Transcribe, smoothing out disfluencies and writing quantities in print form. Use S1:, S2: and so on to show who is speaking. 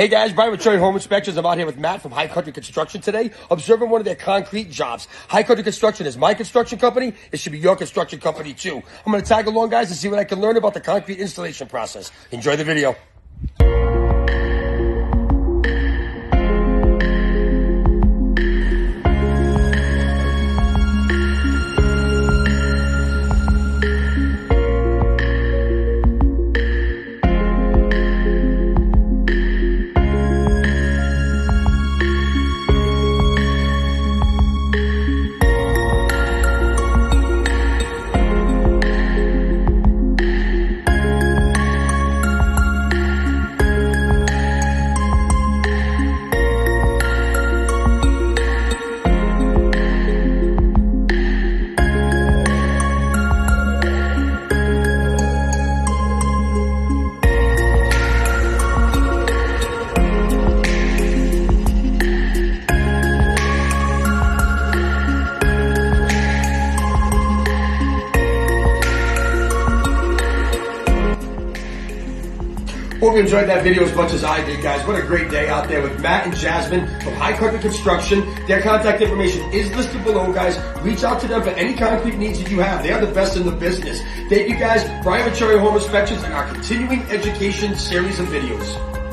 S1: Hey guys, Brian with Cherry Home Inspections. I'm out here with Matt from High Country Construction today, observing one of their concrete jobs. High Country Construction is my construction company. It should be your construction company too. I'm going to tag along, guys, and see what I can learn about the concrete installation process. Enjoy the video. Hope you enjoyed that video as much as I did, guys. What a great day out there with Matt and Jasmine from High Country Construction. Their contact information is listed below, guys. Reach out to them for any concrete needs that you have. They are the best in the business. Thank you, guys. Brian with Cherry Home Inspections and our continuing education series of videos.